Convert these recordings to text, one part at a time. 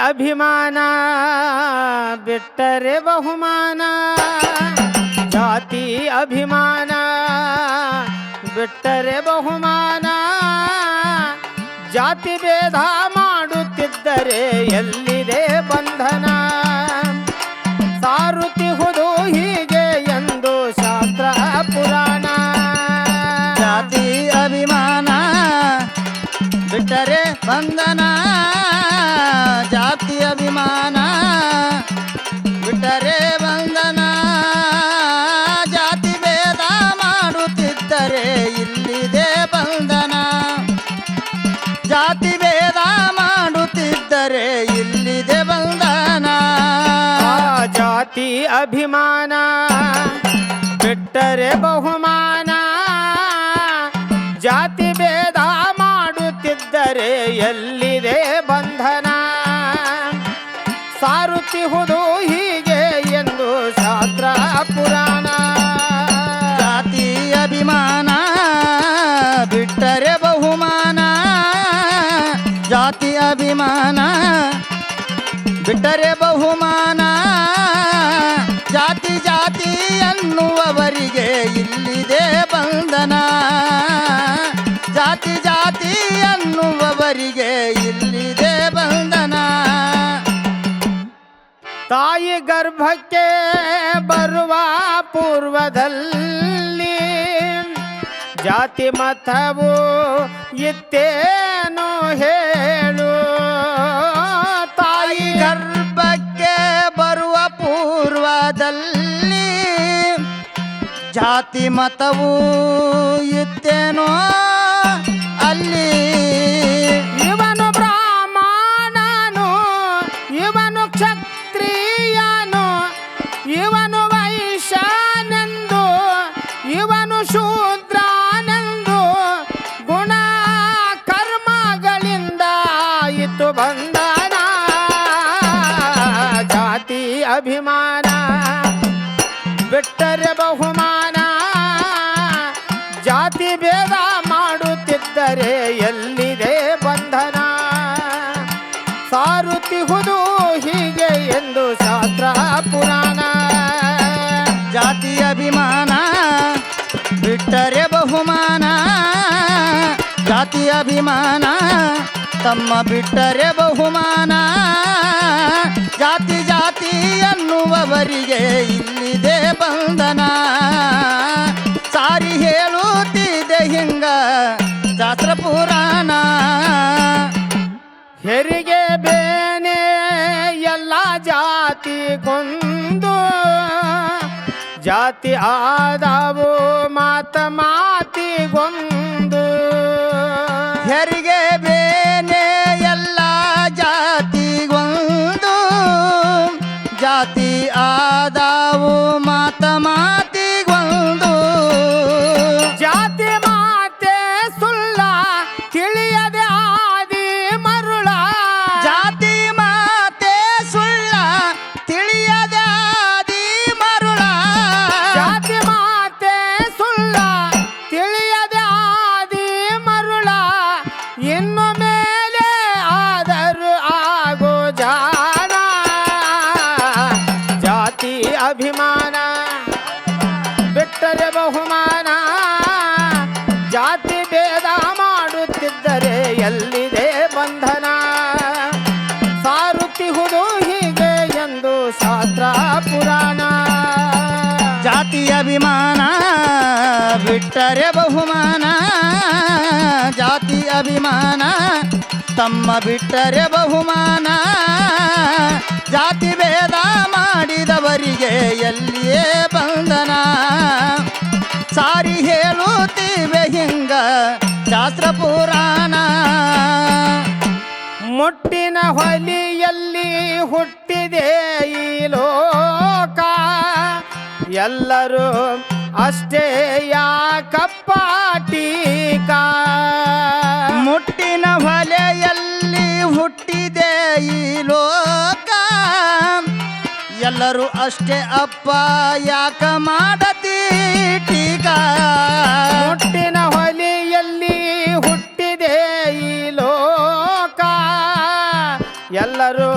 ಅಭಿಮಾನ ಬಿಟ್ಟರೆ ಬಹುಮಾನ ಜಾತಿ ಅಭಿಮಾನ ಬಿಟ್ಟರೆ ಬಹುಮಾನ ಜಾತಿ ಭೇದ ಮಾಡುತ್ತಿದ್ದರೆ ಎಲ್ಲಿದೆ ಬಂಧನ ಸಾರುತ್ತಿಹುದು ಹೀಗೆ ಎಂದು ಶಾಸ್ತ್ರ ಪುರಾಣ ಜಾತಿ ಅಭಿಮಾನ ಬಿಟ್ಟರೆ ಬಂಧನ ಜಾತಿ ಅಭಿಮಾನ ಬಿಟ್ಟರೆ ಬಂಧನ ಜಾತಿ ಭೇದ ಮಾಡುತ್ತಿದ್ದರೆ ಇಲ್ಲಿದೆ ಬಂಧನ ಜಾತಿ ಭೇದ ಮಾಡುತ್ತಿದ್ದರೆ ಇಲ್ಲಿದೆ ಬಂಧನ ಜಾತಿ ಅಭಿಮಾನ ಬಿಟ್ಟರೆ ಬಹುಮಾನ ಜಾತಿ ಭೇದ ಮಾಡುತ್ತಿದ್ದರೆ ಎಲ್ಲಿದೆ ಬಂಧನ ಸಾರುತ್ತಿಹುದು ಹೀಗೆ ಎಂದು ಶಾಸ್ತ್ರ ಪುರಾಣ ಜಾತಿ ಅಭಿಮಾನ ಬಿಟ್ಟರೆ ಬಹುಮಾನ ಜಾತಿ ಅಭಿಮಾನ ಬಿಟ್ಟರೆ ಬಹುಮಾನ ಜಾತಿ ಜಾತಿ ಅನ್ನುವವರಿಗೆ ಇಲ್ಲಿದೆ ಬಂಧನ ಜಾತಿ ಜಾತಿ ಅನ್ನುವವರಿಗೆ ಇಲ್ಲಿದೆ ಬಂಧನ ತಾಯಿ ಗರ್ಭಕ್ಕೆ ಬರುವ ಪೂರ್ವದಲ್ಲಿ ಜಾತಿ ಮತವು ಇತ್ತೇನೋ ಹೇಳು ತಾಯಿ ಗರ್ಭಕ್ಕೆ ಬರುವ ಪೂರ್ವದಲ್ಲಿ ಜಾತಿ ಮತವು ಇತ್ತೇನೋ ಅಲ್ಲಿ ಇವನು ಬ್ರಾಹ್ಮಣನು ಇವನು ಕ್ಷತ್ರಿಯನು ಇವನು ವೈಶ್ಯನೆಂದು ಇವನು ಶೂದ್ರನೆಂದು ಗುಣ ಕರ್ಮಗಳಿಂದ ಆಯಿತು ಬಂಧನ ಜಾತಿ ಅಭಿಮಾನ ಬಿಟ್ಟರೆ ಬಹುಮಾನ ಜಾತಿ ಭೇದ ಮಾಡುತ್ತಿದ್ದರೆ ಎಲ್ಲಿದೆ ಬಂಧನ ಸಾರುತ್ತಿಹುದು ಹೀಗೆ ಎಂದು ಶಾಸ್ತ್ರ ಪುರಾಣ ಜಾತಿ ಅಭಿಮಾನ ಬಿಟ್ಟರೆ ಬಹುಮಾನ ಜಾತಿ ಅಭಿಮಾನ ತಮ್ಮ ಬಿಟ್ಟರೆ ಬಹುಮಾನ ಜಾತಿ ಜಾತಿ ಅನ್ನುವವರಿಗೆ ಇಲ್ಲಿದೆ ಬಂಧನ ಸಾರಿ ಹೇಳುತ್ತಿದೆ ಹಿಂಗ ಶಾಸ್ತ್ರ ಪುರಾಣ ಹೆರಿಗೆ ಬೇನೆ ಎಲ್ಲ ಜಾತಿಗೊಂದು ಜಾತಿ ಆದವು ಮಾತಿಗೊಂದು ಹೆರಿಗೆ ಬೇನೆ ಎಲ್ಲ ಜಾತಿಗೊಂದು ಜಾತಿ ಆದವು ಮಾತಿಗೊಂದು ಜಾತಿ ಮಾತೆ ಸುಳ್ಳ ತಿಳಿಯದೆ ಆದಿ ಮರುಳ ಜಾತಿ ಮಾತೆ ಸುಳ್ಳ ತಿಳಿಯದೆ ಆದಿ ಮರುಳ ಜಾತಿ ಮಾತೆ ಸುಳ್ಳ ತಿಳಿಯದೆ ಆದಿ ಮರುಳ ಇನ್ನು ಮೇಲೆ ಆದರೂ ಆಗೋ ಜಾಣ ಜಾತಿ ಅಭಿಮಾನ ಬಿಟ್ಟರೆ ಬಹುಮಾನ ಜಾತಿ ಭೇದ ಮಾಡುತ್ತಿದ್ದರೆ ಎಲ್ಲಿದೆ ಬಂಧನ ಸಾರುತ್ತಿಹುದು ಹೀಗೆ ಎಂದು ಶಾಸ್ತ್ರ ಪುರಾಣ ಜಾತಿ ಅಭಿಮಾನ ಬಿಟ್ಟರೆ ಬಹುಮಾನ ಜಾತಿ ಅಭಿಮಾನ ತಮ್ಮ ಬಿಟ್ಟರೆ ಬಹುಮಾನ ಜಾತಿ ಭೇದ ಮಾಡಿದವರಿಗೆ ಎಲ್ಲಿಯೇ ಬಂಧನ ಸಾರಿ ಹೇಳುತ್ತೀವೆ ಹಿಂಗ ಶಾಸ್ತ್ರ ಪುರಾಣ ಮುಟ್ಟಿನ ಹೊಲಿಯಲ್ಲಿ ಹುಟ್ಟಿದೆ ಈ ಲೋಕ ಎಲ್ಲರೂ ಅಷ್ಟೇ ಯಾಕಪ್ಪ ಟೀಕಾ ಮುಟ್ಟಿನ ಹೊಲೆಯಲ್ಲಿ ಹುಟ್ಟಿದೆ ಈ ಲೋಕ ಎಲ್ಲರೂ ಅಷ್ಟೇ ಅಪ್ಪ ಯಾಕ ಮಾಡತಿ ಟೀಕಾ ಮುಟ್ಟಿನ ಹೊಲಿಯಲ್ಲಿ ಹುಟ್ಟಿದೆ ಈ ಲೋಕ ಎಲ್ಲರೂ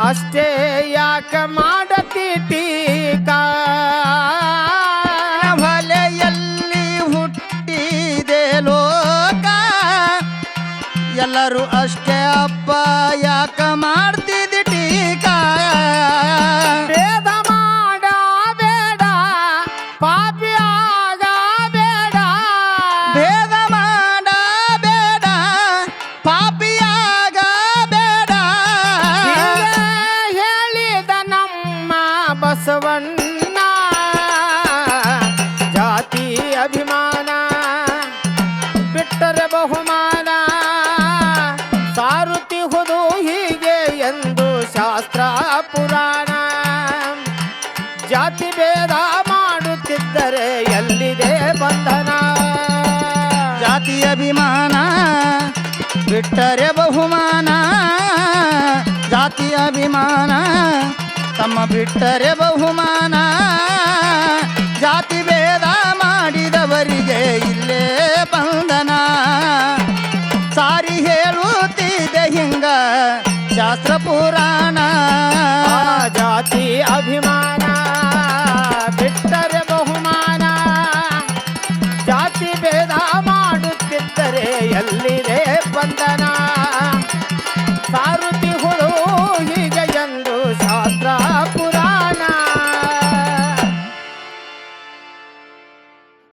ಅಷ್ಟೇ ಯಾಕ ಮಾಡತಿ ಟೀಕಾ ಹೊಲೆಯಲ್ಲಿ ಹುಟ್ಟಿದೆ ಲೋಕ ಎಲ್ಲರೂ ಅಷ್ಟೇ ಅಪ್ಪ ಯಾಕ ಮಾಡ್ತಿದ್ದಿ ಟೀಕಾ ಭೇದ ಮಾಡಬೇಡ ಪಾಪಿಯಾಗ ಬೇಡ ಭೇದ ಮಾಡಬೇಡ ಪಾಪಿಯಾಗ ಬೇಡ ಹೇಳಿದ ನಮ್ಮ ಬಸವಣ್ಣ ಜಾತಿ ಅಭಿಮಾನ ಬಿಟ್ಟರೆ ಬಹುಮಾನ ಸಾರುತ್ತಿಹುದು ಹೀಗೆ ಎಂದು ಶಾಸ್ತ್ರ ಪುರಾಣ ಜಾತಿ ಭೇದ ಮಾಡುತ್ತಿದ್ದರೆ ಎಲ್ಲಿದೆ ಬಂಧನ ಜಾತಿ ಅಭಿಮಾನ ಬಿಟ್ಟರೆ ಬಹುಮಾನ ಜಾತಿ ಅಭಿಮಾನ ತಮ್ಮ ಬಿಟ್ಟರೆ ಬಹುಮಾನ ಜಾತಿ ಭೇದ ಮಾಡಿದವರಿಗೆ ಇಲ್ಲೇ ಬಂಧನ ಸಾರಿ ಹೇಳುತ್ತಿದೆ ಹಿಂಗ ಶಾಸ್ತ್ರ ಪುರಾಣ ಜಾತಿ ಅಭಿಮಾನ ಬಿಟ್ಟರೆ ಬಹುಮಾನ ಜಾತಿ ಭೇದ ಮಾಡುತ್ತಿದ್ದರೆ ಎಲ್ಲಿದೆ ಬಂಧನ